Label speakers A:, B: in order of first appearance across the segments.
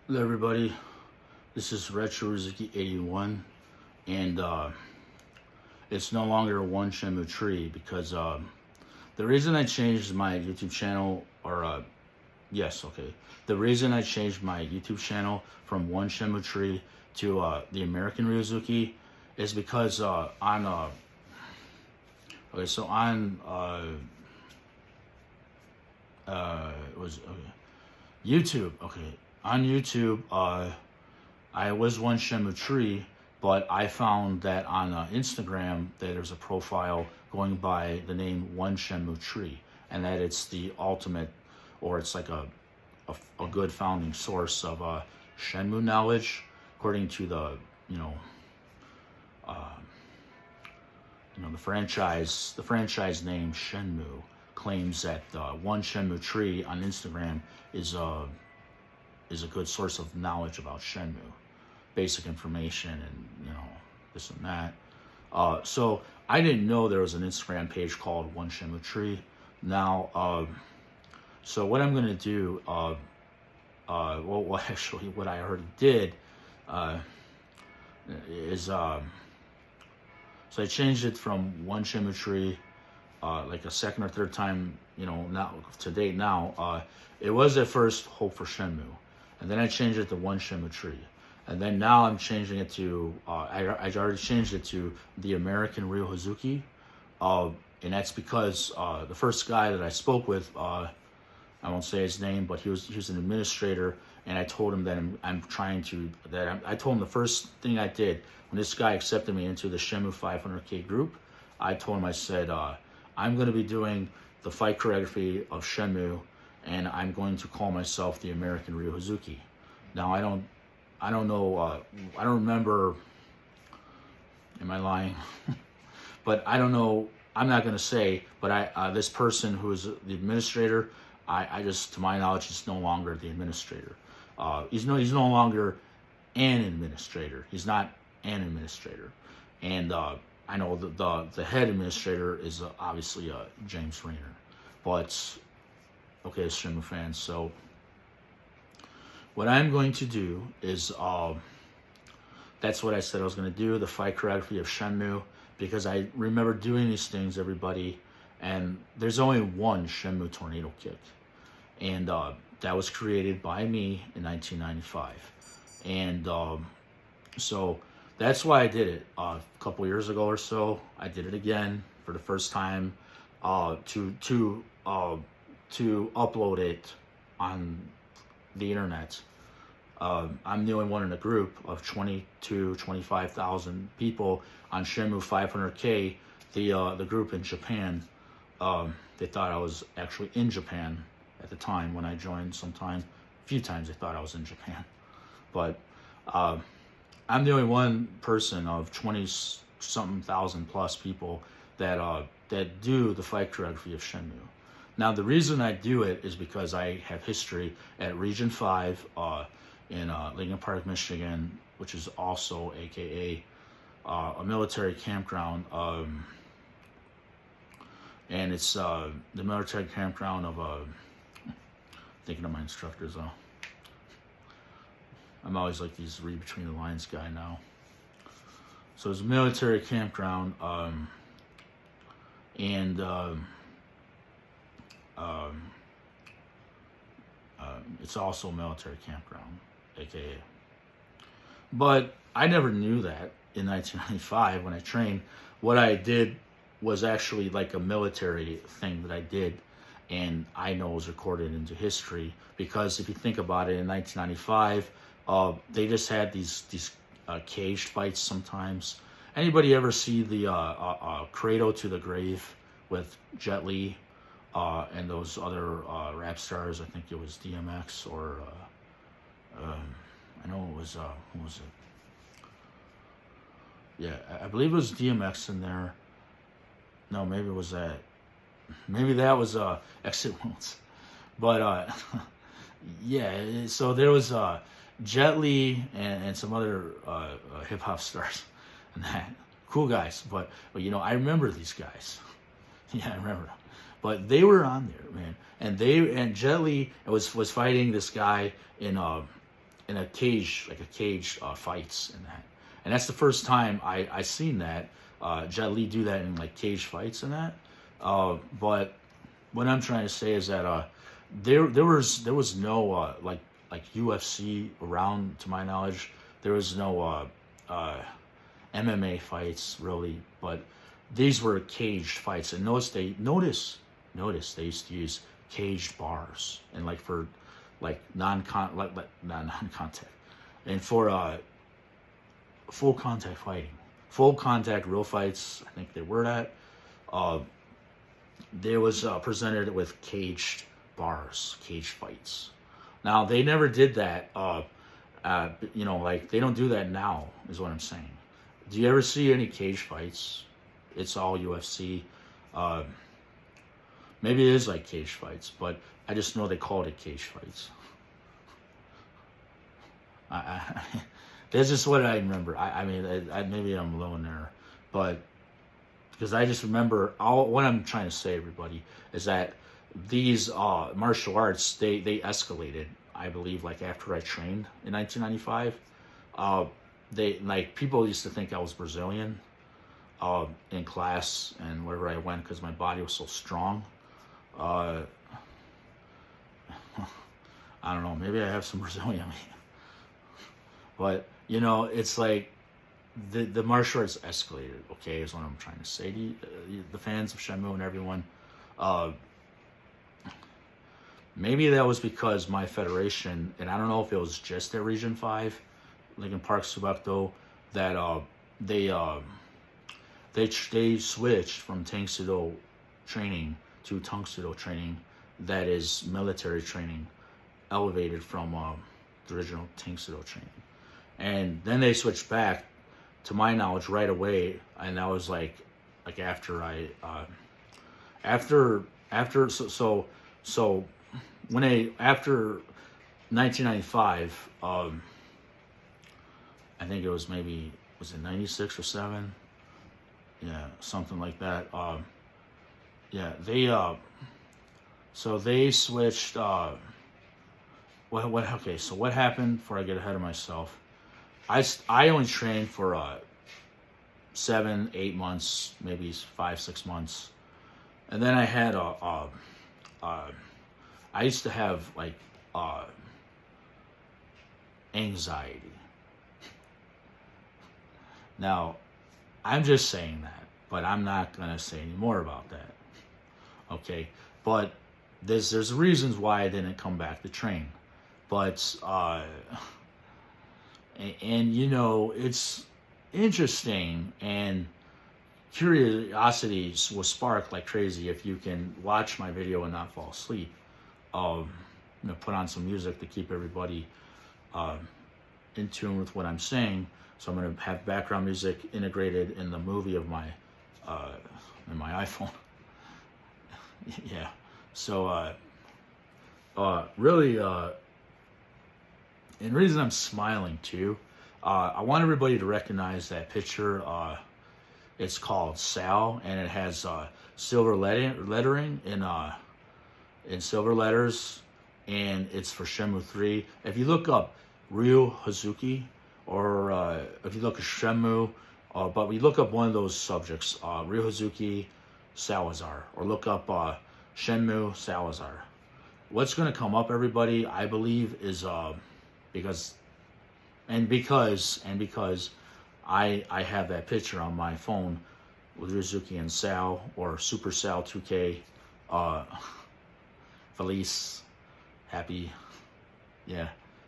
A: Hello everybody, this is Real Ryo Hazuki 81, and it's no longer one Shenmue tree because the reason I changed my YouTube channel, the reason I changed my YouTube channel from one Shenmue tree to the American Ryo Hazuki is because YouTube, on YouTube, I was one Shenmue tree, but I found that on Instagram that there's a profile going by the name One Shenmue Tree, and that it's the ultimate, or it's like a good founding source of Shenmue knowledge, according to the the franchise name Shenmue claims that One Shenmue Tree on Instagram is a good source of knowledge about Shenmue, basic information, and this and that. So I didn't know there was an Instagram page called One Shenmue Tree. Now, so what I'm gonna do, actually, what I already did is so I changed it from One Shenmue Tree, like a second or third time, now to date. Now, it was at first Hope for Shenmue, and then I changed it to One Shenmue Tree, and then now I'm changing it to I already changed it to the American Ryo Hazuki, and that's because the first guy that I spoke with, I won't say his name, but he was an administrator, and I told him that I told him the first thing I did when this guy accepted me into the Shenmue 500K group. I told him, I said, I'm going to be doing the fight choreography of Shenmue, and I'm going to call myself the American Ryo Hazuki. Now I don't know, I don't remember, am I lying? But I don't know, I'm not going to say, but this person who is the administrator, I just, to my knowledge, he's no longer the administrator. He's no longer an administrator. He's not an administrator. And I know the head administrator is obviously James Rayner. But, okay, Shenmue fans, so what I'm going to do is, that's what I said I was going to do, the fight choreography of Shenmue, because I remember doing these things, everybody, and there's only one Shenmue tornado kick. And that was created by me in 1995. And so that's why I did it. A couple years ago or so, I did it again for the first time to upload it on the internet. I'm the only one in a group of 25,000 people on Shenmue 500K. The group in Japan, they thought I was actually in Japan at the time when I joined. A few times they thought I was in Japan. But I'm the only one person of 20-something thousand plus people that do the fight choreography of Shenmue. Now, the reason I do it is because I have history at Region 5 in Lincoln Park, Michigan, which is also AKA a military campground. And it's the military campground of, thinking of my instructors, I'm always like these read between the lines guy now. So it's a military campground, and it's also a military campground, aka. But I never knew that in 1995 when I trained. What I did was actually like a military thing that I did, and I know it was recorded into history, because if you think about it, in 1995, they just had these caged fights sometimes. Anybody ever see the Cradle to the Grave with Jet Li and those other rap stars? I think it was DMX, or I know it was, who was it? Yeah, I believe it was DMX in there. No, maybe it was that. Maybe that was Exit Wounds. But yeah, so there was Jet Li and some other hip hop stars and that. Cool guys, but I remember these guys. Yeah, I remember them. But they were on there, man. And Jet Li was fighting this guy in in a cage, like a cage fights in that. And that's the first time I seen that. Jet Li do that in like cage fights and that. But what I'm trying to say is that there was no like UFC around, to my knowledge. There was no MMA fights really, but these were caged fights. And notice they used to use caged bars and like for like not non-contact, and for full contact fighting, full contact real fights. I think they were that. There was presented with caged bars, caged fights. Now they never did that. You know, like they don't do that now. Is what I'm saying. Do you ever see any cage fights? It's all UFC. Maybe it is like cage fights, but I just know they called it cage fights. That's just what I remember. I mean, maybe I'm alone there, but because I just remember what I'm trying to say, everybody, is that these martial arts they escalated. I believe like after I trained in 1995, they like people used to think I was Brazilian in class and wherever I went because my body was so strong. I don't know. Maybe I have some Brazilian, but you know, it's like the martial arts escalated. Okay, is what I'm trying to say to you, the fans of Shenmue and everyone. Maybe that was because my federation, and I don't know if it was just at Region 5, Lincoln Park, Subakdo, that they switched from Tangsudo training to Tangsudo training, that is military training, elevated from the original Tangsudo training. And then they switched back, to my knowledge, right away, and that was like after I, after after 1995, I think it was maybe, was it 96 or 7? Yeah, something like that. Yeah, so they switched, okay, so what happened, before I get ahead of myself, I only trained for 7-8 months, maybe 5-6 months, and then I had I used to have like anxiety. Now, I'm just saying that, but I'm not gonna say any more about that. Okay, but there's reasons why I didn't come back to train, but and you know, it's interesting, and curiosity will spark like crazy if you can watch my video and not fall asleep. You know, put on some music to keep everybody in tune with what I'm saying. So I'm going to have background music integrated in the movie of my in my iPhone. Yeah. So really, and the reason I'm smiling too, I want everybody to recognize that picture. It's called Sal, and it has silver lettering in silver letters, and it's for Shenmue 3. If you look up Ryo Hazuki, or if you look at Shenmue, but we look up one of those subjects, Ryo Hazuki Salazar, or look up Shenmue Salazar. What's going to come up, everybody, I believe, is because I have that picture on my phone with Rizuki and Sal, or Super Sal 2K, Feliz, happy, yeah,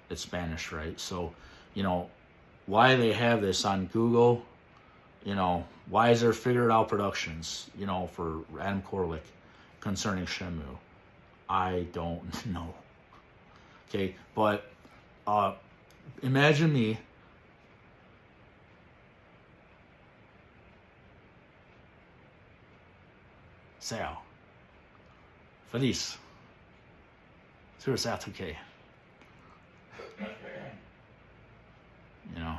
A: it's Spanish, right? So, you know, why they have this on Google, you know, why is there Figured Out Productions, you know, for Adam Korlick concerning Shenmue? I don't know. Okay, but imagine me Sal, Feliz, Super Sal 2K. You know,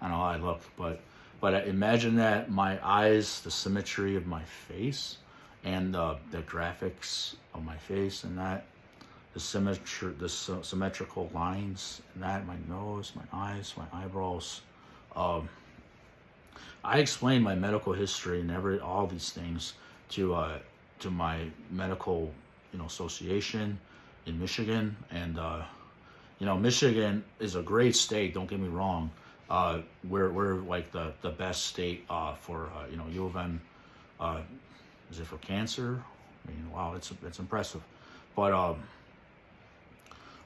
A: I don't know how I look, but imagine that, my eyes, the symmetry of my face, and the graphics of my face, and that symmetrical lines, and that my nose, my eyes, my eyebrows. Um, I explained my medical history and all these things to my medical association in Michigan, and Michigan is a great state. Don't get me wrong. We're like the best state for U of M. Is it for cancer? I mean, wow, it's impressive. But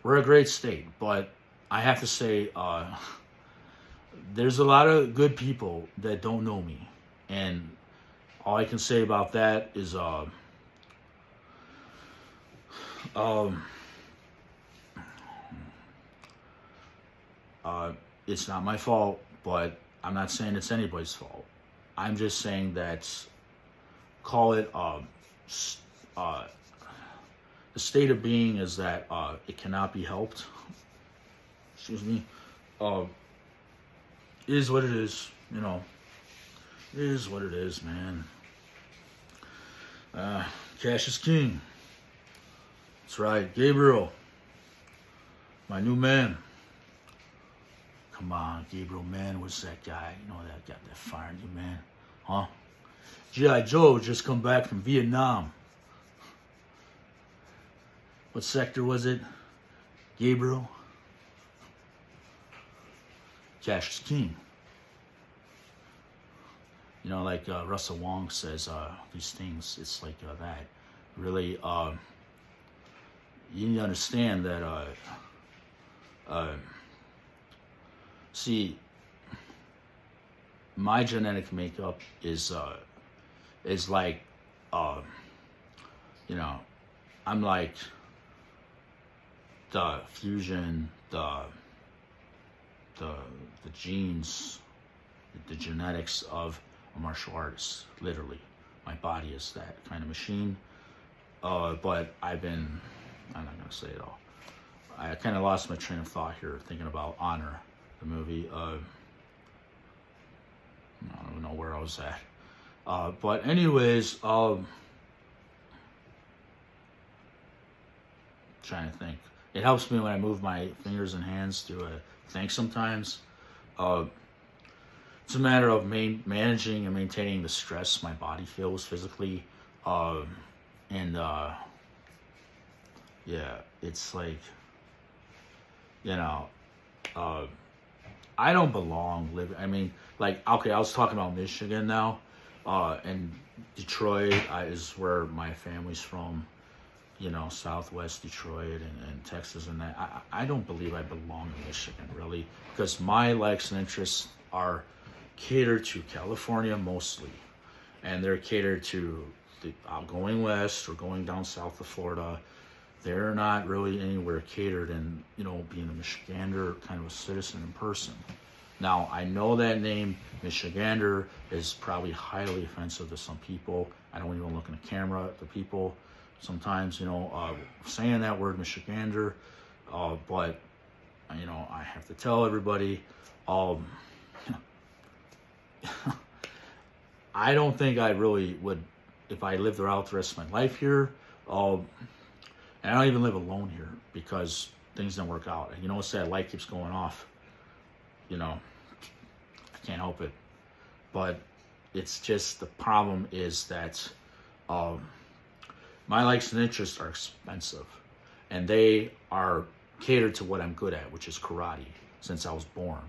A: we're a great state. But I have to say, there's a lot of good people that don't know me, and all I can say about that is it's not my fault, but I'm not saying it's anybody's fault. I'm just saying that call it the state of being is that it cannot be helped. Excuse me. It is what it is, It is what it is, man. Cash is king. That's right, Gabriel. My new man. Come on, Gabriel, man. What's that guy? That guy that fired you, man. Huh? G.I. Joe just come back from Vietnam. What sector was it? Gabriel? Cash is king. Like Russell Wong says, these things, it's like that. Really, you need to understand that, see, my genetic makeup is like, I'm like the fusion, the genes, the genetics of a martial artist. Literally, my body is that kind of machine. But I'm not gonna say it all. I kind of lost my train of thought here thinking about Honor, the movie. I don't even know where I was at. But anyways, trying to think. It helps me when I move my fingers and hands to think sometimes. It's a matter of managing and maintaining the stress my body feels physically. Yeah, it's like, I don't belong living. I mean, like, okay, I was talking about Michigan now, and Detroit is where my family's from. Southwest Detroit and Texas and that. I don't believe I belong in Michigan, really, because my likes and interests are catered to California mostly, and they're catered to going west or going down south of Florida. They're not really anywhere catered and, being a Michigander, kind of a citizen in person. Now, I know that name, Michigander, is probably highly offensive to some people. I don't even look in the camera at the people sometimes, saying that word, Michigander. But, I have to tell everybody, I don't think I really would, if I lived out the rest of my life here, and I don't even live alone here because things don't work out. And what's that? Light keeps going off. I can't help it. But it's just, the problem is that my likes and interests are expensive. And they are catered to what I'm good at, which is karate, since I was born.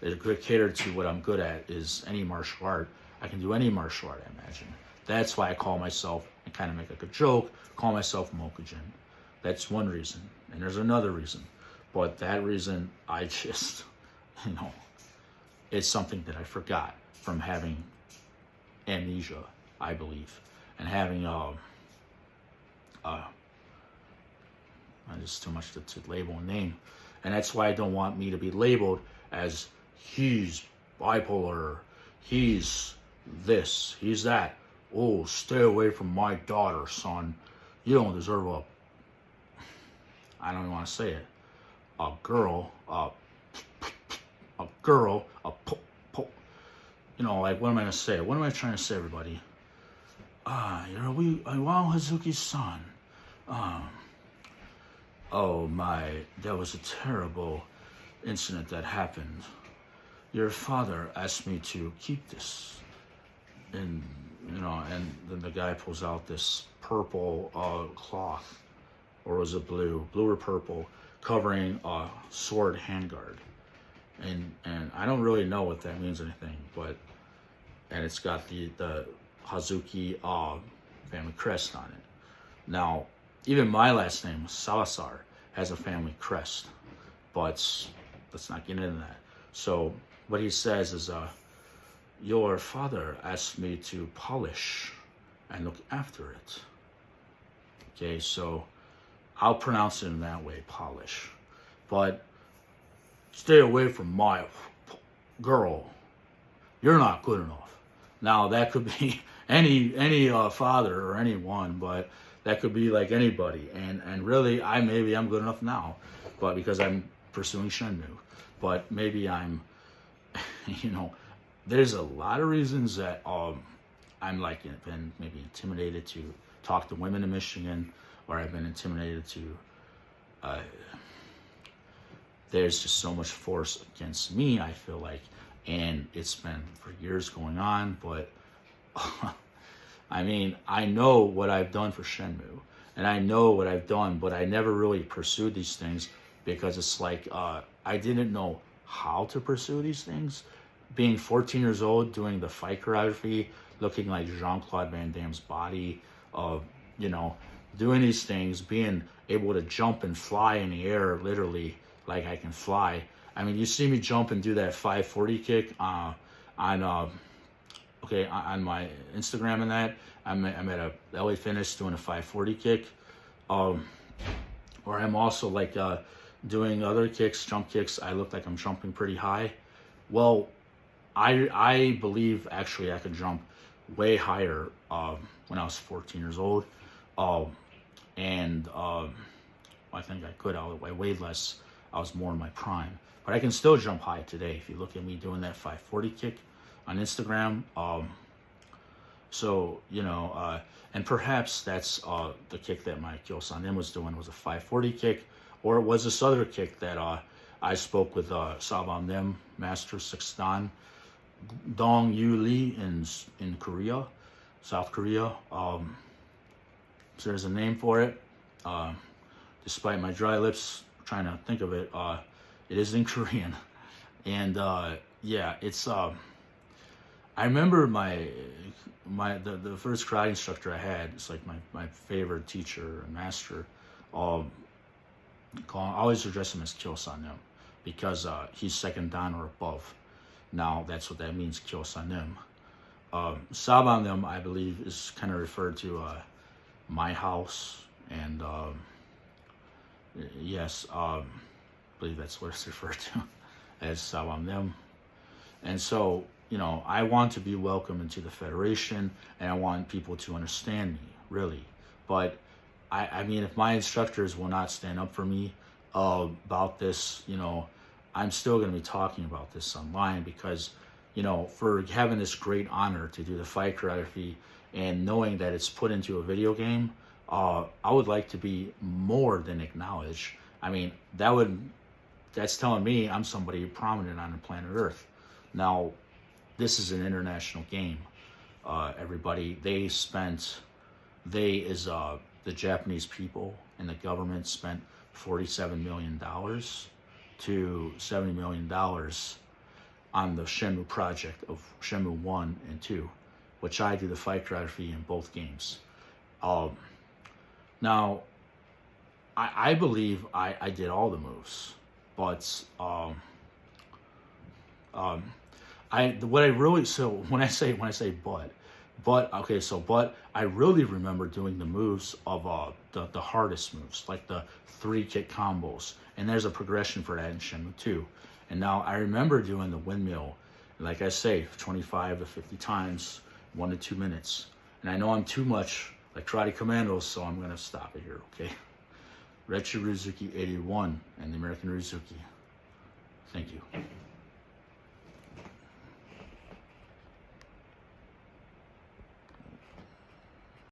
A: They're catered to what I'm good at is any martial art. I can do any martial art, I imagine. That's why I call myself, and kind of make like a joke, call myself Mokujin. That's one reason. And there's another reason. But that reason, I just, it's something that I forgot from having amnesia, I believe. And having, just too much to label and name. And that's why I don't want me to be labeled as he's bipolar, he's this, he's that. Oh, stay away from my daughter, son. You don't deserve I don't even want to say it. A girl, like, what am I going to say? What am I trying to say, everybody? Ryo Hazuki's son. Oh my, that was a terrible incident that happened. Your father asked me to keep this. And, and then the guy pulls out this purple cloth, or was it blue or purple, covering a sword handguard. And I don't really know what that means anything, and it's got the Hazuki family crest on it. Now, even my last name, Salazar, has a family crest, but let's not get into that. So what he says is, your father asked me to polish and look after it. Okay, so I'll pronounce it in that way, polish. But stay away from my girl. You're not good enough. Now that could be any father or anyone, but that could be like anybody. And really, maybe I'm good enough now, but because I'm pursuing Shenmue. But maybe I'm, there's a lot of reasons that I'm like been maybe intimidated to talk to women in Michigan, or I've been intimidated to. There's just so much force against me, I feel like, and it's been for years going on. But I mean, I know what I've done for Shenmue, and I know what I've done, but I never really pursued these things because it's like I didn't know how to pursue these things. Being 14 years old, doing the fight choreography, looking like Jean-Claude Van Damme's body, doing these things, being able to jump and fly in the air, literally, like I can fly. I mean, you see me jump and do that 540 kick on my Instagram and that. I'm at a LA Fitness doing a 540 kick. Or I'm also like doing other kicks, jump kicks. I look like I'm jumping pretty high. Well, I believe actually I could jump way higher when I was 14 years old. I think I could. I weighed less. I was more in my prime. But I can still jump high today if you look at me doing that 540 kick on Instagram. And perhaps that's the kick that my Kyosanin was doing was a 540 kick, or it was this other kick that I spoke with Saban Nim, Master Sixdan Dong Yu Lee in Korea, South Korea. So there's a name for it. Despite my dry lips trying to think of it, it is in Korean. And it's I remember the first karate instructor I had. It's like my favorite teacher and master. I always address him as Kyosanim because he's second dan or above. Now that's what that means, Kyosanim. Sabanim, I believe, is kind of referred to my house, and yes, I believe that's what it's referred to as Sabanim. And so, I want to be welcome into the Federation, and I want people to understand me, really. But I mean, if my instructors will not stand up for me about this, I'm still going to be talking about this online because, for having this great honor to do the fight choreography and knowing that it's put into a video game, I would like to be more than acknowledged. I mean, that's telling me I'm somebody prominent on the planet Earth. Now, this is an international game. Everybody, the Japanese people and the government spent $47 million to $70 million on the Shenmue project of Shenmue 1 and 2, which I do the fight choreography in both games. Now, I believe I did all the moves, but I really remember doing the moves of the hardest moves, like the 3-kick combos, and there's a progression for that in Shenmue 2. And now I remember doing the windmill, like I say, 25 to 50 times, 1 to 2 minutes. And I know I'm too much like Karate Commandos, so I'm gonna stop it here, okay? Real Ryo Hazuki 81 and the American Ryozuki. Thank you.